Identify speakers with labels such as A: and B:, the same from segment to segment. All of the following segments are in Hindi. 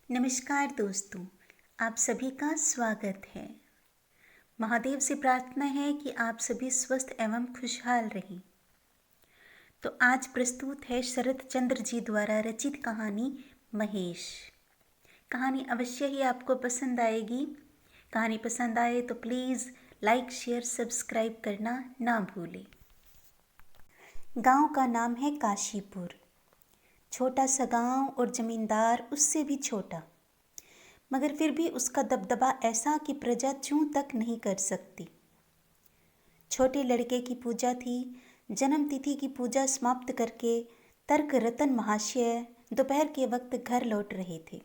A: नमस्कार दोस्तों, आप सभी का स्वागत है। महादेव से प्रार्थना है कि आप सभी स्वस्थ एवं खुशहाल रहें। तो आज प्रस्तुत है शरत चंद्र जी द्वारा रचित कहानी महेश। कहानी अवश्य ही आपको पसंद आएगी। कहानी पसंद आए तो प्लीज़ लाइक शेयर सब्सक्राइब करना ना भूलें। गांव का नाम है काशीपुर। छोटा सा गांव और जमींदार उससे भी छोटा, मगर फिर भी उसका दबदबा ऐसा कि प्रजा चूं तक नहीं कर सकती। छोटे लड़के की पूजा थी। जन्म तिथि की पूजा समाप्त करके तर्क रतन महाशय दोपहर के वक्त घर लौट रहे थे।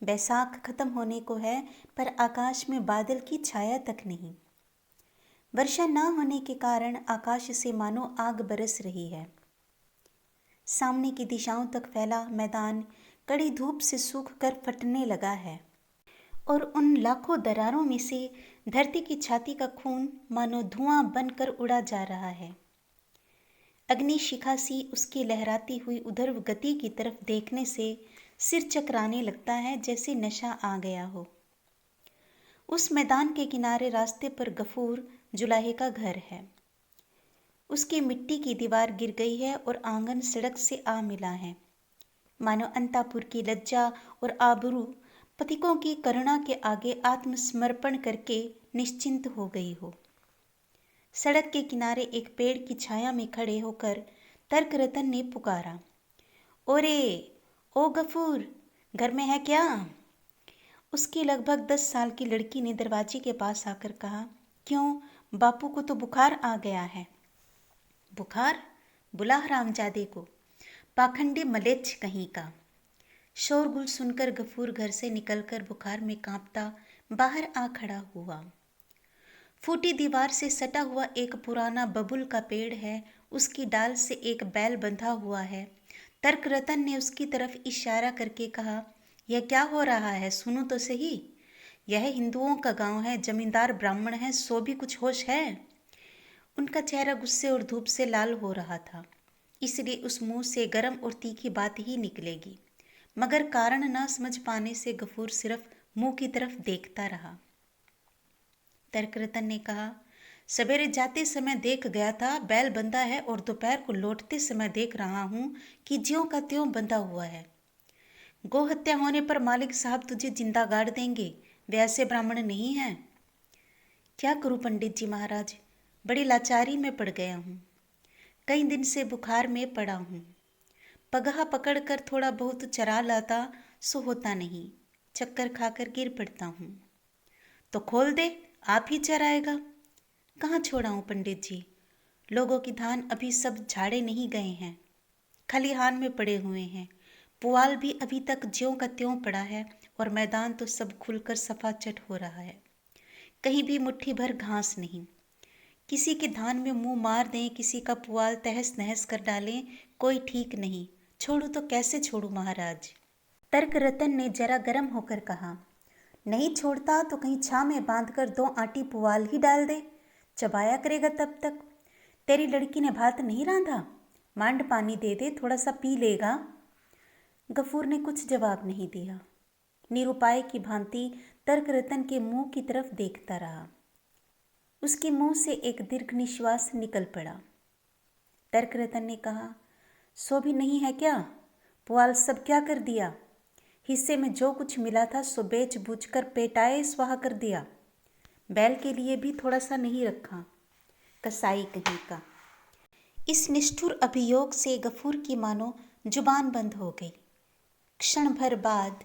A: बैसाख खत्म होने को है, पर आकाश में बादल की छाया तक नहीं। वर्षा न होने के कारण आकाश से मानो आग बरस रही है। सामने की दिशाओं तक फैला मैदान कड़ी धूप से सूख कर फटने लगा है, और उन लाखों दरारों में से धरती की छाती का खून मानो धुआं बनकर उड़ा जा रहा है। अग्नि शिखा सी उसकी लहराती हुई उधर गति की तरफ देखने से सिर चकराने लगता है, जैसे नशा आ गया हो। उस मैदान के किनारे रास्ते पर गफूर जुलाहे का घर है। उसकी मिट्टी की दीवार गिर गई है और आंगन सड़क से आ मिला है, मानो अंतापुर की लज्जा और आबरू पथिकों की करुणा के आगे आत्मसमर्पण करके निश्चिंत हो गई हो। सड़क के किनारे एक पेड़ की छाया में खड़े होकर तर्क रतन ने पुकारा, ओरे ओ गफूर, घर में है क्या? उसकी लगभग 10 साल की लड़की ने दरवाजे के पास आकर कहा, क्यों, बापू को तो बुखार आ गया है। बुखार? बुला हरामजादे को, पाखंडी मलेच्छ कहीं का। शोरगुल सुनकर गफूर घर से निकलकर बुखार में कांपता बाहर आ खड़ा हुआ। फूटी दीवार से सटा हुआ एक पुराना बबुल का पेड़ है, उसकी डाल से एक बैल बंधा हुआ है। तर्क रतन ने उसकी तरफ इशारा करके कहा, यह क्या हो रहा है, सुनो तो सही। यह हिंदुओं का गांव है, जमींदार ब्राह्मण है, सो भी कुछ होश है। उनका चेहरा गुस्से और धूप से लाल हो रहा था, इसलिए उस मुंह से गर्म और तीखी बात ही निकलेगी, मगर कारण न समझ पाने से गफूर सिर्फ मुंह की तरफ देखता रहा। तर्क रतन ने कहा, सवेरे जाते समय देख गया था बैल बंधा है, और दोपहर को लौटते समय देख रहा हूं कि ज्यों का त्यों बंधा हुआ है। गौ हत्या होने पर मालिक साहब तुझे जिंदा गाड़ देंगे, वे ऐसे ब्राह्मण नहीं हैं। क्या करूं पंडित जी महाराज, बड़ी लाचारी में पड़ गया हूं। कई दिन से बुखार में पड़ा हूँ। पगहा पकड़कर थोड़ा बहुत चरा लाता सो होता नहीं, चक्कर खाकर गिर पड़ता हूँ। तो खोल दे, आप ही चराएगा। कहाँ छोड़ाऊँ पंडित जी, लोगों की धान अभी सब झाड़े नहीं गए हैं, खलिहान में पड़े हुए हैं। पुआल भी अभी तक ज्यों का त्यों पड़ा है, और मैदान तो सब खुलकर सफाचट हो रहा है। कहीं भी मुट्ठी भर घास नहीं। किसी के धान में मुंह मार दें, किसी का पुआल तहस नहस कर डालें, कोई ठीक नहीं। छोड़ू तो कैसे छोड़ू महाराज? तर्क रतन ने जरा गर्म होकर कहा, नहीं छोड़ता तो कहीं छां में बांधकर 2 आटी पुआल ही डाल दे, चबाया करेगा तब तक। तेरी लड़की ने भात नहीं रांधा, मांड पानी दे दे, थोड़ा सा पी लेगा। गफूर ने कुछ जवाब नहीं दिया। निरुपाय की भांति तर्क रतन के मुंह की तरफ देखता रहा। उसके मुंह से एक दीर्घ निश्वास निकल पड़ा। तर्क रतन ने कहा, सो भी नहीं है क्या? पुआल सब क्या कर दिया? हिस्से में जो कुछ मिला था सो बेच बूझ कर पेटाए स्वाहा कर दिया। बैल के लिए भी थोड़ा सा नहीं रखा, कसाई कहीं का। इस निष्ठुर अभियोग से गफूर की मानो जुबान बंद हो गई। क्षण भर बाद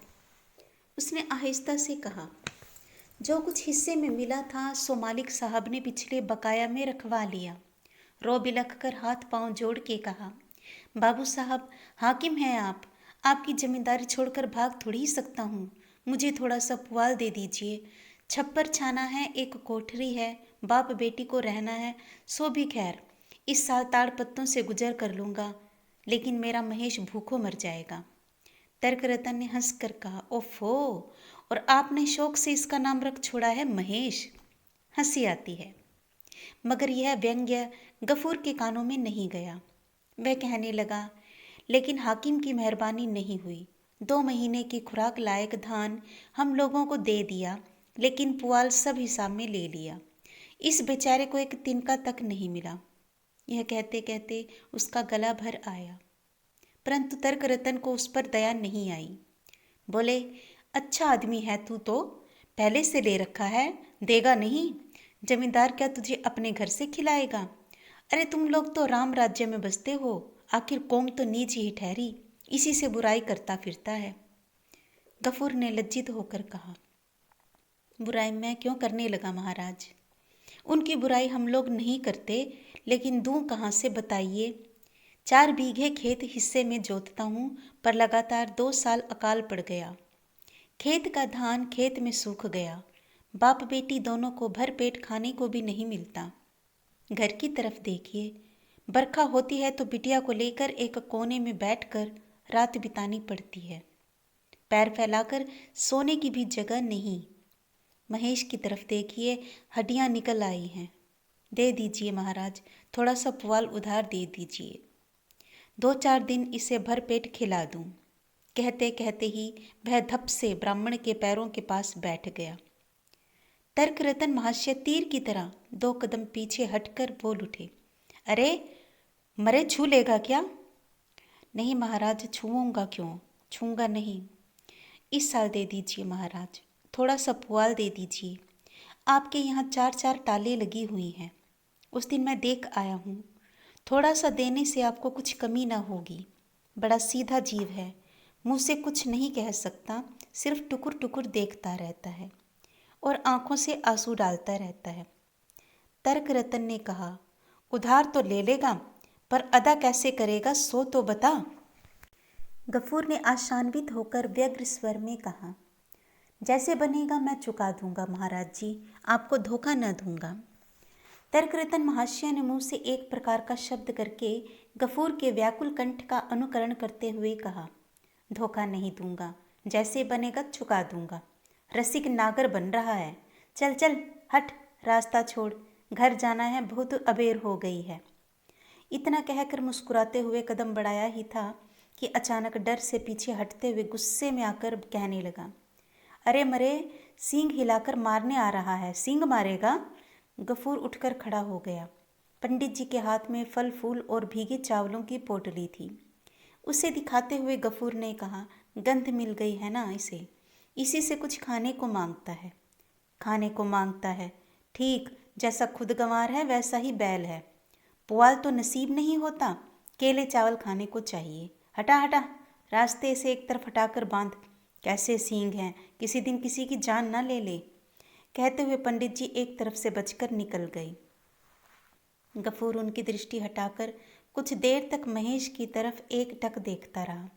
A: उसने आहिस्ता से कहा, जो कुछ हिस्से में मिला था सो मालिक साहब ने पिछले बकाया में रखवा लिया। रो बिलख कर हाथ पांव जोड़ के कहा, बाबू साहब, हाकिम हैं आप, आपकी जमींदारी छोड़कर भाग थोड़ी ही सकता हूँ। मुझे थोड़ा सा पुआल दे दीजिए। छप्पर छाना है, एक कोठरी है, बाप बेटी को रहना है, सो भी खैर इस साल ताड़ पत्तों से गुजर कर लूँगा, लेकिन मेरा महेश भूखों मर जाएगा। तर्क रतन ने हंस कर कहा, ओफो, और आपने शौक से इसका नाम रख छोड़ा है महेश। हंसी आती है, मगर यह व्यंग्य गफूर के कानों में नहीं गया। वह कहने लगा, लेकिन हाकिम की मेहरबानी नहीं हुई, 2 महीने की खुराक लायक धान हम लोगों को दे दिया, लेकिन पुआल सब हिसाब में ले लिया। इस बेचारे को एक तिनका तक नहीं मिला। यह कहते कहते उसका गला भर आया, परंतु तर्क रतन को उस पर दया नहीं आई। बोले, अच्छा आदमी है तू तो, पहले से ले रखा है, देगा नहीं? जमींदार क्या तुझे अपने घर से खिलाएगा? अरे तुम लोग तो राम राज्य में बसते हो, आखिर कौम तो नीच ही ठहरी, इसी से बुराई करता फिरता है। गफूर ने लज्जित होकर कहा, बुराई मैं क्यों करने लगा महाराज? उनकी बुराई हम लोग नहीं करते, लेकिन दूं कहाँ से बताइए? 4 बीघे खेत हिस्से में जोतता हूँ, पर लगातार 2 साल अकाल पड़ गया। खेत का धान खेत में सूख गया। बाप बेटी दोनों को भर पेट खाने को भी नहीं मिलता। घर की तरफ देखिए, बरखा होती है तो बिटिया को लेकर एक कोने में बैठकर रात बितानी पड़ती है। पैर फैलाकर सोने की भी जगह नहीं। महेश की तरफ देखिए, हड्डियां निकल आई हैं। दे दीजिए महाराज, थोड़ा सा पुआल उधार दे दीजिए, 2-4 दिन इसे भर पेट खिला दूं। कहते कहते ही वह धप से ब्राह्मण के पैरों के पास बैठ गया। तर्क रतन महाशय तीर की तरह 2 कदम पीछे हटकर बोल उठे, अरे मरे छू लेगा क्या? नहीं महाराज, छूऊंगा क्यों? छूऊंगा नहीं। इस साल दे दीजिए महाराज, थोड़ा सा पुआल दे दीजिए। आपके यहाँ 4-4 टालें लगी हुई हैं, उस दिन मैं देख आया हूँ। थोड़ा सा देने से आपको कुछ कमी ना होगी। बड़ा सीधा जीव है, मुँह से कुछ नहीं कह सकता, सिर्फ टुकुर टुकुर देखता रहता है और आंखों से आंसू डालता रहता है। तर्क रतन ने कहा, उधार तो ले लेगा, पर अदा कैसे करेगा सो तो बता। गफूर ने आशान्वित होकर व्यग्र स्वर में कहा, जैसे बनेगा मैं चुका दूंगा महाराज जी, आपको धोखा न दूंगा। तर्करतन महाशय ने मुंह से एक प्रकार का शब्द करके गफूर के व्याकुल कंठ का अनुकरण करते हुए कहा, धोखा नहीं दूंगा, जैसे बनेगा चुका दूंगा। रसिक नागर बन रहा है, चल चल हट, रास्ता छोड़, घर जाना है, बहुत अबेर हो गई है। इतना कहकर मुस्कुराते हुए कदम बढ़ाया ही था कि अचानक डर से पीछे हटते हुए गुस्से में आकर कहने लगा, अरे मरे, सींग हिलाकर मारने आ रहा है, सींग मारेगा? गफूर उठकर खड़ा हो गया। पंडित जी के हाथ में फल फूल और भीगे चावलों की पोटली थी। उसे दिखाते हुए गफूर ने कहा, गंध मिल गई है ना इसे, इसी से कुछ खाने को मांगता है। खाने को मांगता है, ठीक जैसा खुद गंवार है वैसा ही बैल है। पुआल तो नसीब नहीं होता, केले चावल खाने को चाहिए। हटा हटा, रास्ते से एक तरफ हटाकर बांध, कैसे सींग हैं, किसी दिन किसी की जान ना ले ले। कहते हुए पंडित जी एक तरफ से बचकर निकल गई। गफूर उनकी दृष्टि हटाकर कुछ देर तक महेश की तरफ एकटक देखता रहा।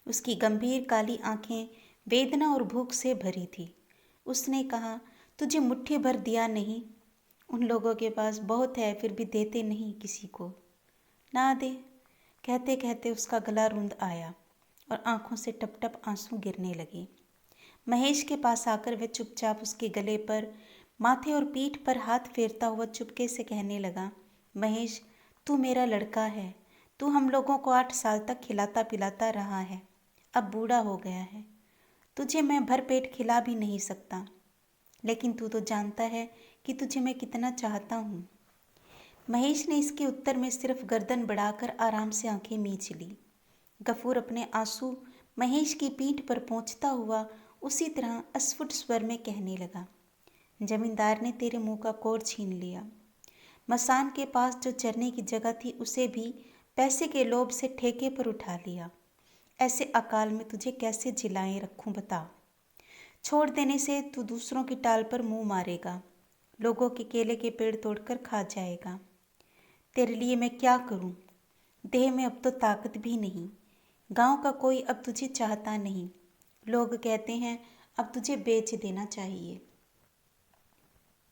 A: उसकी गंभीर काली आंखें वेदना और भूख से भरी थी। उसने कहा, तुझे मुट्ठी भर दिया नहीं? उन लोगों के पास बहुत है, फिर भी देते नहीं किसी को। ना दे। कहते कहते उसका गला रुंध आया और आंखों से टप टप आंसू गिरने लगे। महेश के पास आकर वह चुपचाप उसके गले पर, माथे और पीठ पर हाथ फेरता हुआ चुपके से कहने लगा, महेश, तू मेरा लड़का है, तू हम लोगों को 8 साल तक खिलाता पिलाता रहा है, अब बूढ़ा हो गया है, तुझे मैं भर पेट खिला भी नहीं सकता, लेकिन तू तो जानता है कि तुझे मैं कितना चाहता हूँ। महेश ने इसके उत्तर में सिर्फ गर्दन बढ़ाकर आराम से आंखें मीच ली। गफूर अपने आंसू महेश की पीठ पर पोंछता हुआ उसी तरह अस्फुट स्वर में कहने लगा, जमींदार ने तेरे मुंह का कोर छीन लिया। मसान के पास जो चरने की जगह थी उसे भी पैसे के लोभ से ठेके पर उठा लिया। ऐसे अकाल में तुझे कैसे जिलाएं रखूं बता। छोड़ देने से तू दूसरों की टाल पर मुंह मारेगा, लोगों के केले के पेड़ तोड़कर खा जाएगा। तेरे लिए मैं क्या करूं? देह में अब तो ताकत भी नहीं। गांव का कोई अब तुझे चाहता नहीं। लोग कहते हैं अब तुझे बेच देना चाहिए।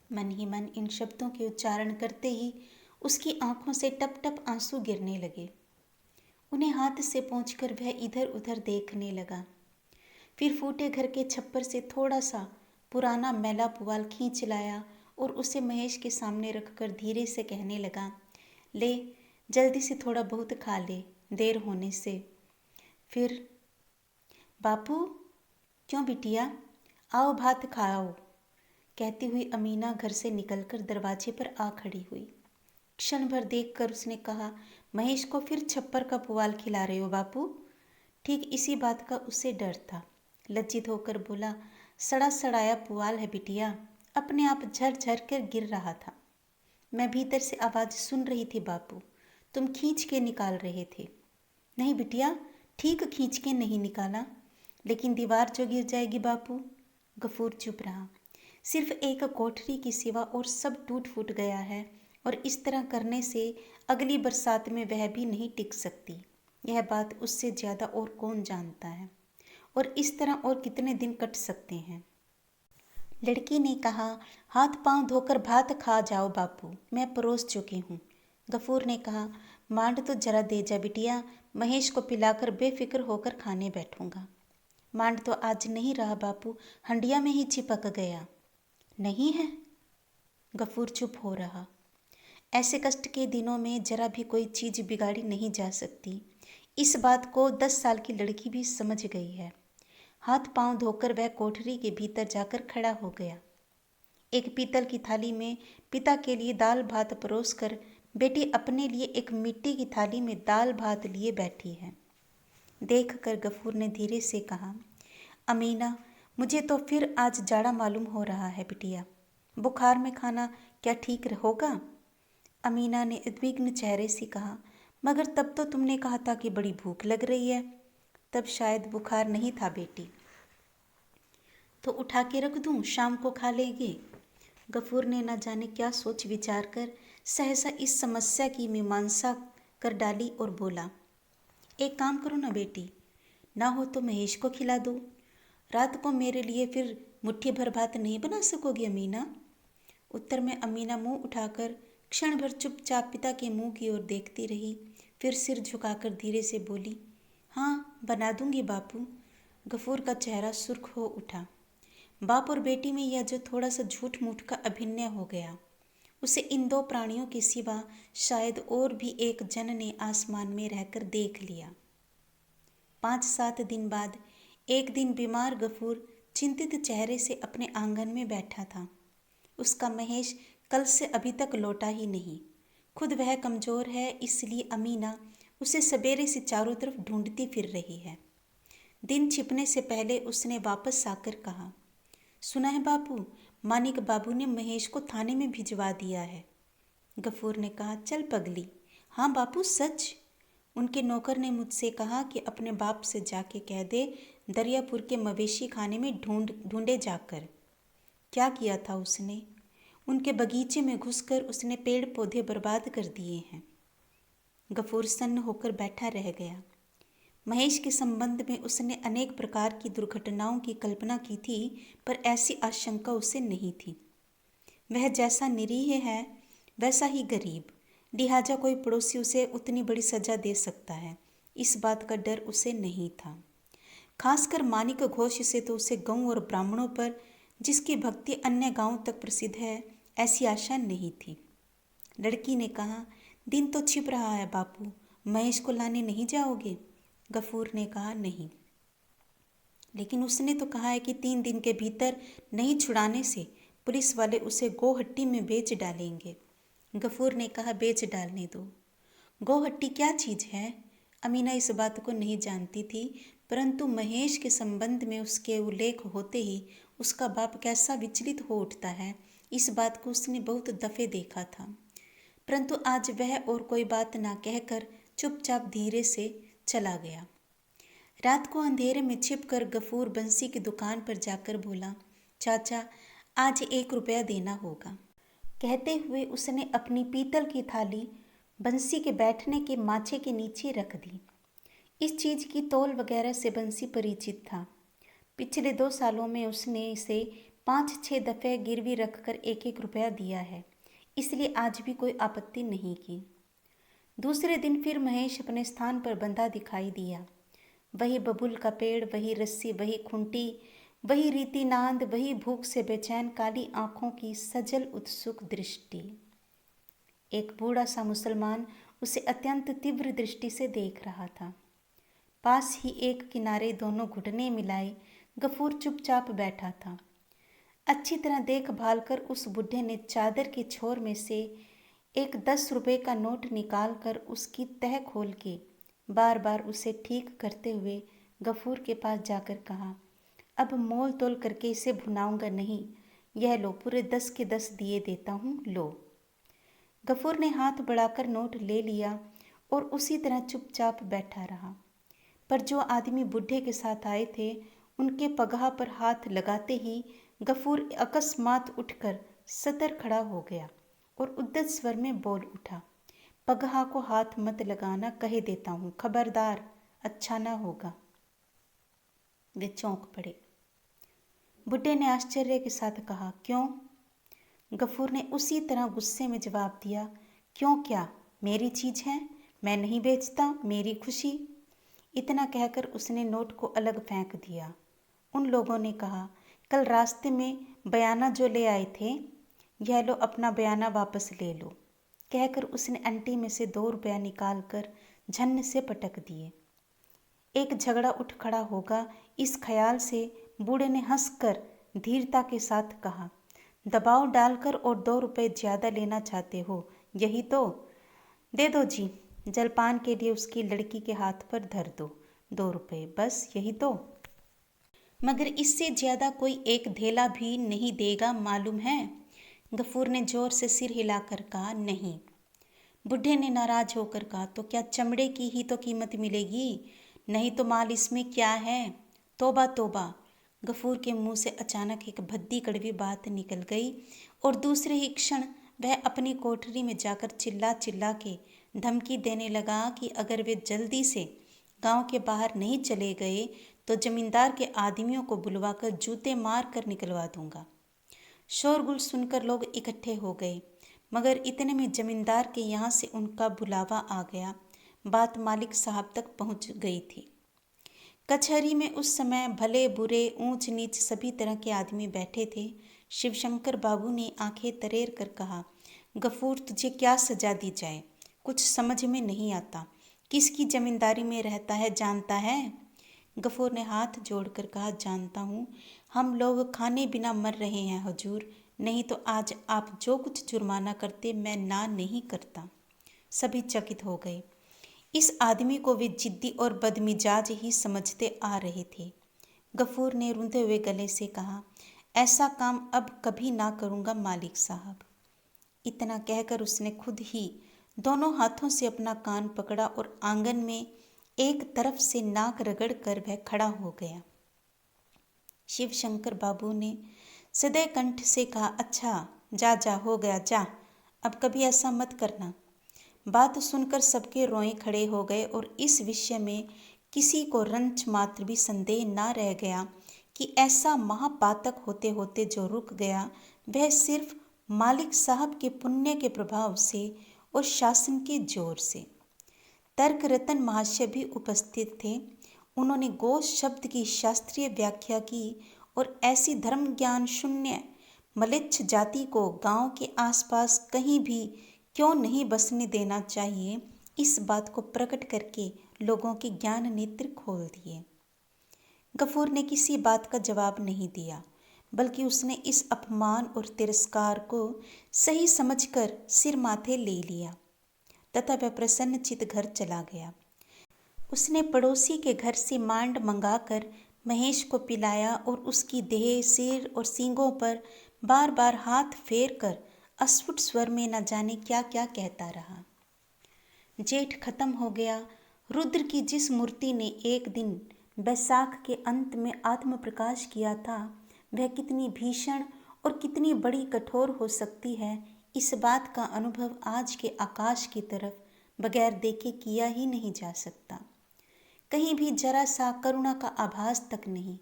A: मन ही मन इन शब्दों के उच्चारण करते ही उसकी आंखों से टप टप आंसू गिरने लगे। उन्हें हाथ से पोंछकर वह इधर उधर देखने लगा। फिर फूटे घर के छप्पर से थोड़ा सा पुराना मैला पुआल खींच लाया और उसे महेश के सामने रखकर धीरे से कहने लगा, ले जल्दी से थोड़ा बहुत खा ले, देर होने से। फिर बापू, क्यों बिटिया, आओ भात खाओ, कहती हुई अमीना घर से निकलकर दरवाजे पर आ खड़ी हुई। क्षण भर देखकर उसने कहा, महेश को फिर छप्पर का पुआल खिला रहे हो बापू? ठीक इसी बात का उसे डर था। लज्जित होकर बोला, सड़ा सड़ाया पुआल है बिटिया, अपने आप झर झर कर गिर रहा था। मैं भीतर से आवाज़ सुन रही थी बापू, तुम खींच के निकाल रहे थे। नहीं बिटिया, ठीक खींच के नहीं निकाला, लेकिन दीवार जो गिर जाएगी बापू। गफूर चुप रहा। सिर्फ एक कोठरी की सिवा और सब टूट फूट गया है, और इस तरह करने से अगली बरसात में वह भी नहीं टिक सकती। यह बात उससे ज़्यादा और कौन जानता है, और इस तरह और कितने दिन कट सकते हैं। लड़की ने कहा, हाथ पांव धोकर भात खा जाओ बापू, मैं परोस चुकी हूँ। गफूर ने कहा, मांड तो जरा दे जा बिटिया, महेश को पिलाकर बेफिक्र होकर खाने बैठूंगा। मांड तो आज नहीं रहा बापू, हंडिया में ही चिपक गया। नहीं है? गफूर चुप हो रहा। ऐसे कष्ट के दिनों में जरा भी कोई चीज़ बिगाड़ी नहीं जा सकती। इस बात को 10 साल की लड़की भी समझ गई है। हाथ पांव धोकर वह कोठरी के भीतर जाकर खड़ा हो गया। एक पीतल की थाली में पिता के लिए दाल भात परोस कर बेटी अपने लिए एक मिट्टी की थाली में दाल भात लिए बैठी है। देख कर गफूर ने धीरे से कहा, अमीना, मुझे तो फिर आज जाड़ा मालूम हो रहा है बिटिया, बुखार में खाना क्या ठीक होगा? अमीना ने उद्विग्न चेहरे से कहा, मगर तब तो तुमने कहा था कि बड़ी भूख लग रही है। तब शायद बुखार नहीं था बेटी। तो उठा के रख दूं, शाम को खा लेंगे। गफूर ने न जाने क्या सोच विचार कर सहसा इस समस्या की मीमांसा कर डाली और बोला, एक काम करो ना बेटी, ना हो तो महेश को खिला दो। रात को मेरे लिए फिर मुट्ठी भर भात नहीं बना सकोगी अमीना? उत्तर में अमीना मुंह उठाकर क्षण भर चुपचाप पिता के मुंह की ओर देखती रही, फिर सिर झुकाकर धीरे से बोली, हाँ बना दूंगी बापू। गफूर का चेहरा सुर्ख हो उठा। बाप और बेटी में यह जो थोड़ा सा झूठ मूठ का अभिनय हो गया, उसे इन दो प्राणियों के सिवा शायद और भी एक जन ने आसमान में रहकर देख लिया। 5-7 दिन बाद एक दिन बीमार गफूर चिंतित चेहरे से अपने आंगन में बैठा था। उसका महेश कल से अभी तक लौटा ही नहीं। खुद वह कमज़ोर है, इसलिए अमीना उसे सवेरे से चारों तरफ ढूंढती फिर रही है। दिन छिपने से पहले उसने वापस आकर कहा, सुना है बापू, मानिक बाबू ने महेश को थाने में भिजवा दिया है। गफूर ने कहा, चल पगली। हाँ बापू, सच। उनके नौकर ने मुझसे कहा कि अपने बाप से जाके कह दे दरियापुर के मवेशी खाने में ढूंढे जाकर। क्या किया था उसने? उनके बगीचे में घुसकर उसने पेड़ पौधे बर्बाद कर दिए हैं। गफूर सन्न होकर बैठा रह गया। महेश के संबंध में उसने अनेक प्रकार की दुर्घटनाओं की कल्पना की थी, पर ऐसी आशंका उसे नहीं थी। वह जैसा निरीह है वैसा ही गरीब, लिहाजा कोई पड़ोसी उसे उतनी बड़ी सजा दे सकता है, इस बात का डर उसे नहीं था। खासकर मानिक घोष से तो उसे गऊ और ब्राह्मणों पर, जिसकी भक्ति अन्य गांवों तक प्रसिद्ध है, ऐसी आशा नहीं थी। लड़की ने कहा, दिन तो छिप रहा है बापू, महेश को लाने नहीं जाओगे? गफूर ने कहा, नहीं। लेकिन उसने तो कहा है कि 3 दिन के भीतर नहीं छुड़ाने से पुलिस वाले उसे गोहट्टी में बेच डालेंगे। गफूर ने कहा, बेच डालने दो। गोहट्टी क्या चीज़ है? अमीना इस बात को नहीं जानती थी, परंतु महेश के संबंध में उसके उल्लेख होते ही उसका बाप कैसा विचलित हो उठता है, इस बात को उसने बहुत दफ़े देखा था। परंतु आज वह और कोई बात ना कहकर चुपचाप धीरे से चला गया। रात को अंधेरे में छिपकर गफूर बंसी की दुकान पर जाकर बोला, चाचा आज 1 रुपया देना होगा। कहते हुए उसने अपनी पीतल की थाली बंसी के बैठने के माचे के नीचे रख दी। इस चीज़ की तौल वगैरह से बंसी परिचित था। पिछले 2 सालों में उसने इसे 5-6 दफ़े गिरवी रखकर 1-1 रुपया दिया है, इसलिए आज भी कोई आपत्ति नहीं की। दूसरे दिन फिर महेश अपने स्थान पर बंधा दिखाई दिया। वही बबूल का पेड़, वही रस्सी, वही खुंटी, वही रीति नांद, वही भूख से बेचैन काली आंखों की सजल उत्सुक दृष्टि। एक बूढ़ा सा मुसलमान उसे अत्यंत तीव्र दृष्टि से देख रहा था। पास ही एक किनारे दोनों घुटने मिलाए गफूर चुपचाप बैठा था। अच्छी तरह देखभाल कर उस बुढ़े ने चादर के छोर में से एक 10 रुपए का नोट निकाल कर उसकी तह खोल के बार बार उसे ठीक करते हुए गफूर के पास जाकर कहा, अब मोल तोल करके इसे भुनाऊंगा नहीं, यह लो पूरे 10 के 10 दिए देता हूँ, लो। गफूर ने हाथ बढ़ाकर नोट ले लिया और उसी तरह चुपचाप बैठा रहा। पर जो आदमी बुढ़े के साथ आए थे उनके पगहा पर हाथ लगाते ही गफूर अकस्मात उठकर सतर खड़ा हो गया और उद्दत स्वर में बोल उठा, पगहा को हाथ मत लगाना, कह देता हूँ, खबरदार, अच्छा ना होगा। वे चौंक पड़े। बुढ़े ने आश्चर्य के साथ कहा, क्यों? गफूर ने उसी तरह गुस्से में जवाब दिया, क्यों क्या, मेरी चीज़ है, मैं नहीं बेचता, मेरी खुशी। इतना कहकर उसने नोट को अलग फेंक दिया। उन लोगों ने कहा, कल रास्ते में बयाना जो ले आए थे, यह लो अपना बयाना वापस ले लो, कहकर उसने अंटी में से 2 रुपया निकाल कर झन्न से पटक दिए। एक झगड़ा उठ खड़ा होगा इस ख्याल से बूढ़े ने हंसकर धीरता के साथ कहा, दबाव डालकर और 2 रुपये ज़्यादा लेना चाहते हो, यही तो, दे दो जी। जलपान के लिए उसकी लड़की के हाथ पर धर दो, 2 रुपये, बस यही तो। मगर इससे ज़्यादा कोई एक धेला भी नहीं देगा, मालूम है? गफूर ने जोर से सिर हिलाकर कहा, नहीं। बुढ़े ने नाराज होकर कहा, तो क्या चमड़े की ही तो कीमत मिलेगी, नहीं तो माल इसमें क्या है? तोबा तोबा। गफूर के मुंह से अचानक एक भद्दी कड़वी बात निकल गई और दूसरे ही क्षण वह अपनी कोठरी में जाकर चिल्ला चिल्ला के धमकी देने लगा कि अगर वे जल्दी से गांव के बाहर नहीं चले गए तो जमींदार के आदमियों को बुलवाकर जूते मार कर निकलवा दूंगा। शोरगुल सुनकर लोग इकट्ठे हो गए, मगर इतने में जमींदार के यहाँ से उनका बुलावा आ गया। बात मालिक साहब तक पहुँच गई थी। कचहरी में उस समय भले बुरे ऊंच नीच सभी तरह के आदमी बैठे थे। शिवशंकर बाबू ने आंखें तरेर कर कहा, गफूर, तुझे क्या सजा दी जाए, कुछ समझ में नहीं आता, किसकी जमींदारी में रहता है जानता है? गफूर ने हाथ जोड़कर कहा, जानता हूँ, हम लोग खाने बिना मर रहे हैं हुजूर, नहीं तो आज आप जो कुछ जुर्माना करते मैं ना नहीं करता। सभी चकित हो गए। इस आदमी को वे जिद्दी और बदमिजाज ही समझते आ रहे थे। गफूर ने रूंधे हुए गले से कहा, ऐसा काम अब कभी ना करूँगा मालिक साहब। इतना कहकर उसने खुद ही दोनों हाथों से अपना कान पकड़ा और आंगन में एक तरफ से नाक रगड़ कर वह खड़ा हो गया। शिवशंकर बाबू ने सदैव कंठ से कहा, अच्छा जा जा, हो गया, जा, अब कभी ऐसा मत करना। बात सुनकर सबके रोए खड़े हो गए और इस विषय में किसी को रंच मात्र भी संदेह ना रह गया कि ऐसा महापातक होते होते जो रुक गया वह सिर्फ मालिक साहब के पुण्य के प्रभाव से और शासन के जोर से। तर्क रतन महाशय भी उपस्थित थे। उन्होंने गोश शब्द की शास्त्रीय व्याख्या की और ऐसी धर्म ज्ञान शून्य मलिच्छ जाति को गांव के आसपास कहीं भी क्यों नहीं बसने देना चाहिए, इस बात को प्रकट करके लोगों के ज्ञान नेत्र खोल दिए। गफूर ने किसी बात का जवाब नहीं दिया, बल्कि उसने इस अपमान और तिरस्कार को सही समझकर सिर माथे ले लिया तथा वह प्रसन्नचित घर चला गया। उसने पड़ोसी के घर से मांड मंगाकर महेश को पिलाया और उसकी देह, सिर और सींगों पर बार बार हाथ फेर कर अस्फुट स्वर में न जाने क्या क्या कहता रहा। जेठ खत्म हो गया। रुद्र की जिस मूर्ति ने एक दिन बैसाख के अंत में आत्म प्रकाश किया था, वह कितनी भीषण और कितनी बड़ी कठोर हो सकती है, इस बात का अनुभव आज के आकाश की तरफ बगैर देखे किया ही नहीं जा सकता। कहीं भी जरा सा करुणा का आभास तक नहीं।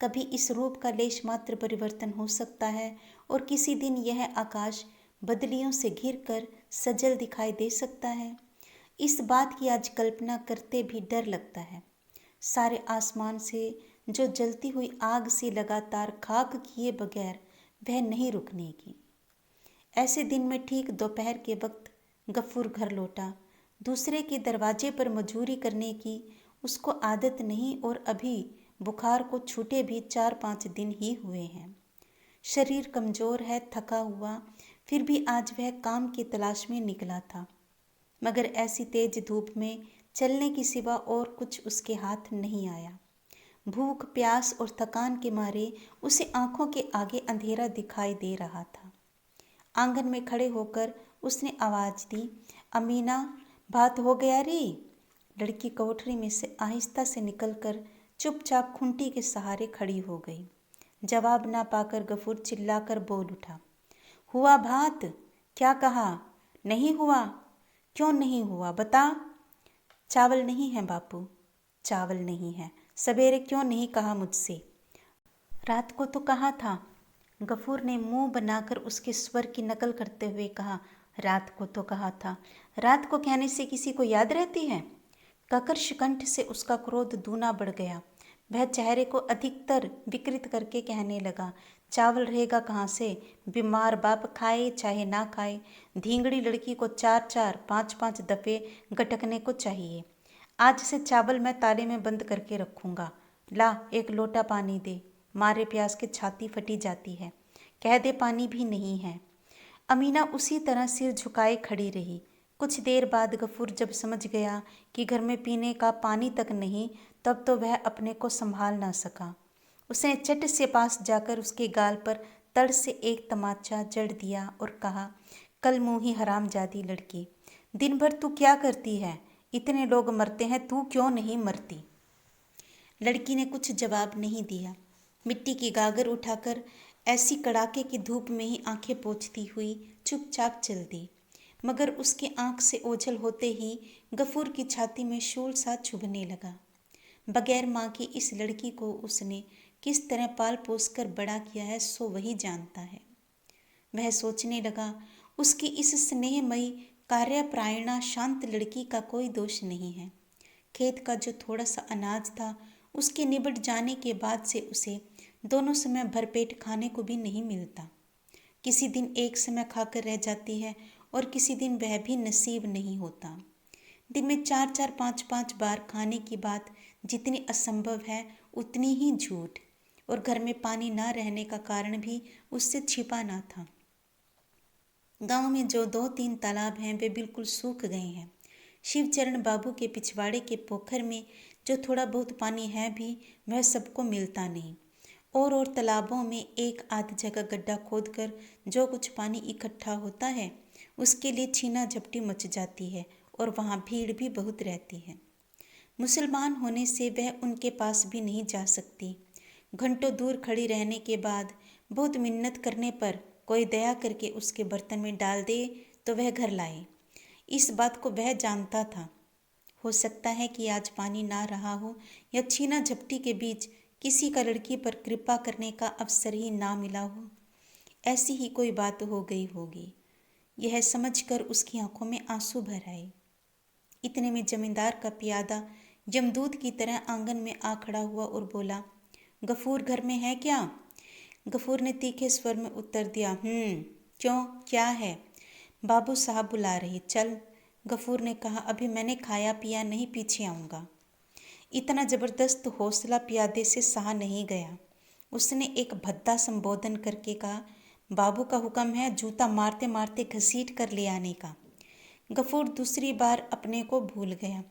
A: कभी इस रूप का लेश मात्र परिवर्तन हो सकता है और किसी दिन यह आकाश बदलियों से घिर कर सजल दिखाई दे सकता है। इस बात की आज कल्पना करते भी डर लगता है। सारे आसमान से जो जलती हुई आग से लगातार खाक किए बगैर वह नहीं रुकने की। ऐसे दिन में ठीक दोपहर के वक्त गफूर घर लौटा। दूसरे के दरवाजे पर मजूरी करने की उसको आदत नहीं और अभी बुखार को छूटे भी 4-5 दिन ही हुए हैं। शरीर कमज़ोर है, थका हुआ, फिर भी आज वह काम की तलाश में निकला था। मगर ऐसी तेज धूप में चलने की सिवा और कुछ उसके हाथ नहीं आया। भूख, प्यास और थकान के मारे उसे आंखों के आगे अंधेरा दिखाई दे रहा था। आंगन में खड़े होकर उसने आवाज दी, अमीना, भात हो गया रे। लड़की कोठरी में से आहिस्ता से निकलकर चुपचाप खूंटी के सहारे खड़ी हो गई। जवाब ना पाकर गफूर चिल्लाकर बोल उठा, हुआ भात? क्या कहा? नहीं हुआ? क्यों नहीं हुआ बता? चावल नहीं है बापू, चावल नहीं है। सवेरे क्यों नहीं कहा मुझसे? रात को तो कहा था। गफूर ने मुंह बनाकर उसके स्वर की नकल करते हुए कहा, रात को तो कहा था। रात को कहने से किसी को याद रहती है? ककर्ष कंठ से उसका क्रोध दूना बढ़ गया। वह चेहरे को अधिकतर विकृत करके कहने लगा, चावल रहेगा कहाँ से? बीमार बाप खाए चाहे ना खाए, धींगड़ी लड़की को 4-4, 5-5 दफे गटकने को चाहिए। आज से चावल मैं ताले में बंद करके रखूंगा। ला एक लोटा पानी दे, मारे प्यास के छाती फटी जाती है। कह दे पानी भी नहीं है। अमीना उसी तरह सिर झुकाए खड़ी रही। कुछ देर बाद गफूर जब समझ गया कि घर में पीने का पानी तक नहीं, तब तो वह अपने को संभाल ना सका। उसने चट से पास जाकर उसके गाल पर तड़ से एक तमाचा जड़ दिया और कहा, कल मुँही हरामजादी लड़की, दिन भर तू क्या करती है? इतने लोग मरते हैं, तू क्यों नहीं मरती? लड़की ने कुछ जवाब नहीं दिया। मिट्टी की गागर उठाकर ऐसी कड़ाके की धूप में ही आंखें पोंछती हुई चुपचाप चल दी। मगर उसके आंख से ओझल होते ही गफूर की छाती में शूल सा चुभने लगा। बगैर माँ की इस लड़की को उसने किस तरह पाल पोस कर बड़ा किया है सो वही जानता है। वह सोचने लगा, उसकी इस स्नेहमयी कार्यपरायणा शांत लड़की का कोई दोष नहीं है। खेत का जो थोड़ा सा अनाज था उसके निबट जाने के बाद से उसे दोनों समय भरपेट खाने को भी नहीं मिलता। किसी दिन एक समय खाकर रह जाती है और किसी दिन वह भी नसीब नहीं होता। दिन में 4-4, 5-5 बार खाने की बात जितनी असंभव है उतनी ही झूठ, और घर में पानी ना रहने का कारण भी उससे छिपा ना था। गांव में जो 2-3 तालाब हैं वे बिल्कुल सूख गए हैं। शिवचरण बाबू के पिछवाड़े के पोखर में जो थोड़ा बहुत पानी है भी वह सबको मिलता नहीं, और तालाबों में एक आध जगह गड्ढा खोदकर जो कुछ पानी इकट्ठा होता है उसके लिए छीना झपटी मच जाती है और वहाँ भीड़ भी बहुत रहती है। मुसलमान होने से वह उनके पास भी नहीं जा सकती। घंटों दूर खड़ी रहने के बाद बहुत मिन्नत करने पर कोई दया करके उसके बर्तन में डाल दे तो वह घर लाए। इस बात को वह जानता था। हो सकता है कि आज पानी ना रहा हो या छीना झपटी के बीच किसी का लड़की पर कृपा करने का अवसर ही ना मिला हो। ऐसी ही कोई बात हो गई होगी। यह समझकर उसकी आंखों में आंसू भर आए। इतने में जमींदार का प्यादा यमदूत की तरह आंगन में आ खड़ा हुआ और बोला, गफूर घर में है क्या? गफूर ने तीखे स्वर में उत्तर दिया, क्यों, क्या है? बाबू साहब बुला रही, चल। गफूर ने कहा, अभी मैंने खाया पिया नहीं, पीछे आऊँगा। इतना जबरदस्त हौसला प्यादे से सहा नहीं गया। उसने एक भद्दा संबोधन करके कहा, बाबू का हुक्म है जूता मारते मारते घसीट कर ले आने का। गफूर दूसरी बार अपने को भूल गया।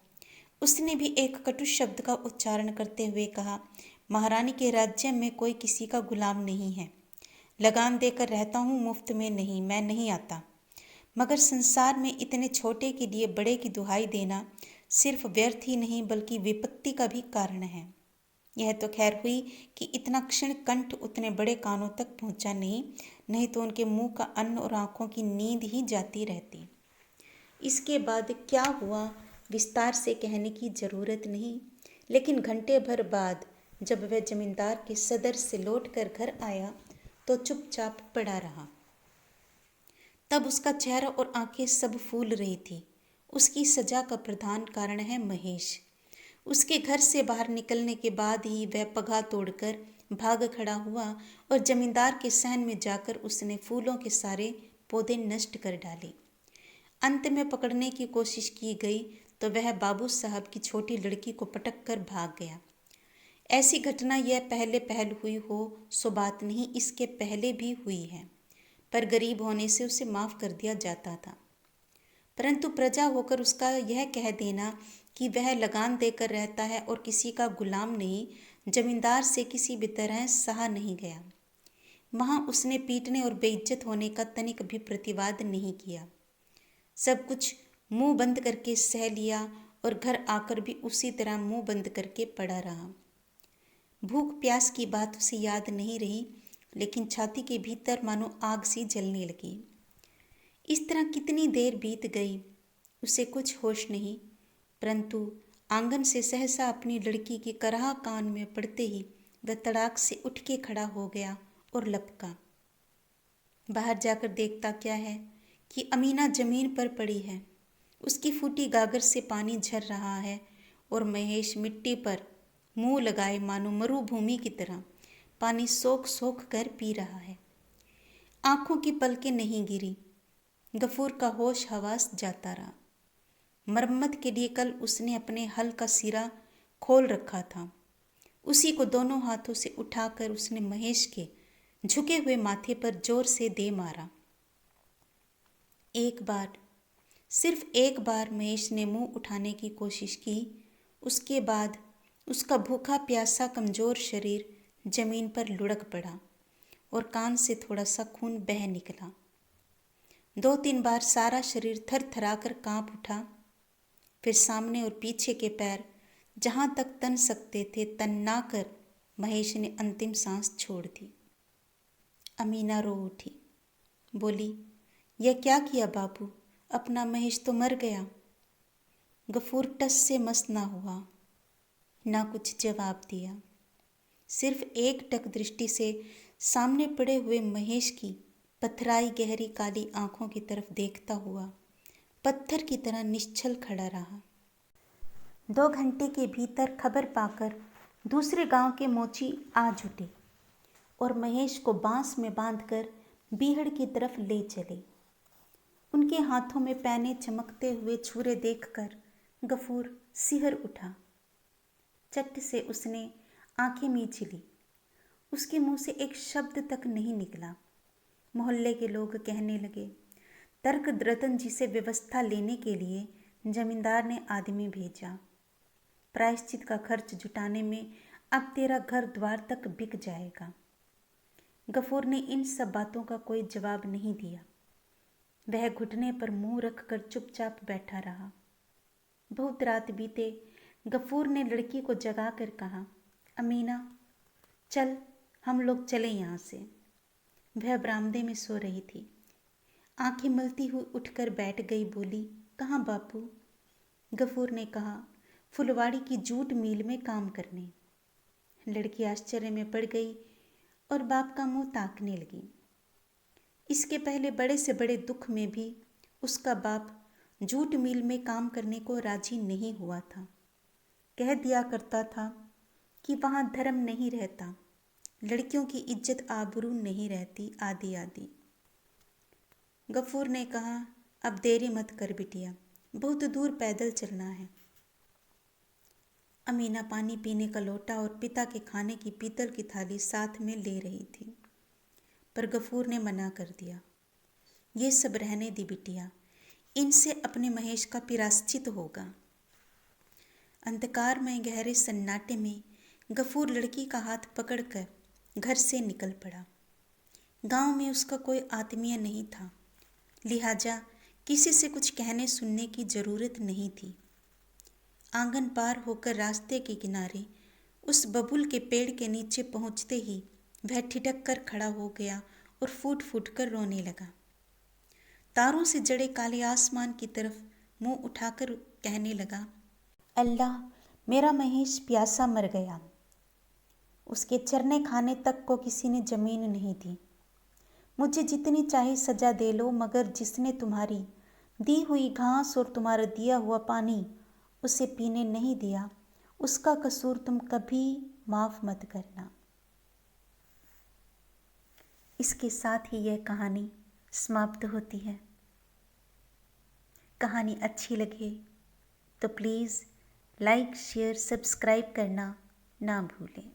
A: उसने भी एक कटु शब्द का उच्चारण करते हुए कहा, महारानी के राज्य में कोई किसी का गुलाम नहीं है। लगान देकर रहता हूँ, मुफ्त में नहीं, मैं नहीं आता। मगर संसार में इतने छोटे के लिए बड़े की दुहाई देना सिर्फ व्यर्थ ही नहीं बल्कि विपत्ति का भी कारण है। यह तो खैर हुई कि इतना क्षण कंठ उतने बड़े कानों तक पहुंचा नहीं तो उनके मुंह का अन्न और आंखों की नींद ही जाती रहती। इसके बाद क्या हुआ विस्तार से कहने की जरूरत नहीं, लेकिन घंटे भर बाद जब वह जमींदार के सदर से लौटकर घर आया तो चुपचाप पड़ा रहा। तब उसका चेहरा और आंखें सब फूल रही थी। उसकी सजा का प्रधान कारण है महेश। उसके घर से बाहर निकलने के बाद ही वह पगहा तोड़कर भाग खड़ा हुआ और जमींदार के सहन में जाकर उसने फूलों के सारे पौधे नष्ट कर डाले। अंत में पकड़ने की कोशिश की गई तो वह बाबू साहब की छोटी लड़की को पटक कर भाग गया। ऐसी घटना यह पहले पहल हुई हो सो बात नहीं, इसके पहले भी हुई है, पर गरीब होने से उसे माफ़ कर दिया जाता था। परंतु प्रजा होकर उसका यह कह देना कि वह लगान देकर रहता है और किसी का गुलाम नहीं, जमींदार से किसी भी तरह सहा नहीं गया। वहाँ उसने पीटने और बेइज्जत होने का तनिक भी प्रतिवाद नहीं किया। सब कुछ मुंह बंद करके सह लिया और घर आकर भी उसी तरह मुंह बंद करके पड़ा रहा। भूख प्यास की बात उसे याद नहीं रही, लेकिन छाती के भीतर मानो आग सी जलने लगी। इस तरह कितनी देर बीत गई, उसे कुछ होश नहीं। परंतु आंगन से सहसा अपनी लड़की की कराह कान में पड़ते ही वह तड़ाक से उठ के खड़ा हो गया और लपका। बाहर जाकर देखता क्या है कि अमीना जमीन पर पड़ी है। उसकी फूटी गागर से पानी झर रहा है और महेश मिट्टी पर मुंह लगाए मानो मरुभूमि की तरह पानी सोख सोख कर पी रहा है। आंखों की पलकें नहीं गिरी। गफूर का होश हवास जाता रहा। मरम्मत के लिए कल उसने अपने हल का सिरा खोल रखा था। उसी को दोनों हाथों से उठाकर उसने महेश के झुके हुए माथे पर जोर से दे मारा। एक बार, सिर्फ एक बार महेश ने मुंह उठाने की कोशिश की। उसके बाद उसका भूखा प्यासा कमजोर शरीर जमीन पर लुढ़क पड़ा और कान से थोड़ा सा खून बह निकला। 2-3 बार सारा शरीर थर थरा कर कांप उठा। फिर सामने और पीछे के पैर जहां तक तन सकते थे तन्ना कर महेश ने अंतिम सांस छोड़ दी। अमीना रो उठी, बोली, यह क्या किया बाबू, अपना महेश तो मर गया। गफूर टस से मस ना हुआ, ना कुछ जवाब दिया। सिर्फ एक टक दृष्टि से सामने पड़े हुए महेश की पथराई गहरी काली आंखों की तरफ देखता हुआ पत्थर की तरह निश्चल खड़ा रहा। 2 घंटे के भीतर खबर पाकर दूसरे गांव के मोची आ जुटे और महेश को बांस में बांधकर बीहड़ की तरफ ले चले। उनके हाथों में पैने चमकते हुए छुरे देखकर गफूर सिहर उठा। चट से उसने आंखें मींच ली। उसके मुंह से एक शब्द तक नहीं निकला। मोहल्ले के लोग कहने लगे, तर्क रतन जी से व्यवस्था लेने के लिए जमींदार ने आदमी भेजा। प्रायश्चित का खर्च जुटाने में अब तेरा घर द्वार तक बिक जाएगा। गफूर ने इन सब बातों का कोई जवाब नहीं दिया। वह घुटने पर मुंह रखकर चुपचाप बैठा रहा। बहुत रात बीते। गफूर ने लड़की को जगाकर कहा, अमीना, चल हम लोग चले यहाँ से। वह बरामदे में सो रही थी। आंखें मलती हुई उठकर बैठ गई। बोली, कहाँ बापू? गफूर ने कहा, फुलवाड़ी की जूट मिल में काम करने। लड़की आश्चर्य में पड़ गई और बाप का मुंह ताकने लगी। इसके पहले बड़े से बड़े दुख में भी उसका बाप जूट मिल में काम करने को राजी नहीं हुआ था। कह दिया करता था कि वहाँ धर्म नहीं रहता, लड़कियों की इज्जत आबरू नहीं रहती, आदि आदि। गफूर ने कहा, अब देरी मत कर बिटिया, बहुत दूर पैदल चलना है। अमीना पानी पीने का लोटा और पिता के खाने की पीतल की थाली साथ में ले रही थी, पर गफूर ने मना कर दिया। ये सब रहने दी बिटिया, इनसे अपने महेश का प्रायश्चित होगा। अंधकार में गहरे सन्नाटे में गफूर लड़की का हाथ पकड़कर घर से निकल पड़ा। गांव में उसका कोई आत्मीय नहीं था, लिहाजा किसी से कुछ कहने सुनने की जरूरत नहीं थी। आंगन पार होकर रास्ते के किनारे उस बबूल के पेड़ के नीचे पहुंचते ही वह ठिठक कर खड़ा हो गया और फूट फूट कर रोने लगा। तारों से जड़े काले आसमान की तरफ मुंह उठाकर कहने लगा, अल्लाह, मेरा महेश प्यासा मर गया। उसके चरने खाने तक को किसी ने जमीन नहीं दी। मुझे जितनी चाहे सजा दे लो, मगर जिसने तुम्हारी दी हुई घास और तुम्हारा दिया हुआ पानी उसे पीने नहीं दिया, उसका कसूर तुम कभी माफ मत करना। इसके साथ ही यह कहानी समाप्त होती है। कहानी अच्छी लगे तो प्लीज़ लाइक शेयर सब्सक्राइब करना ना भूलें।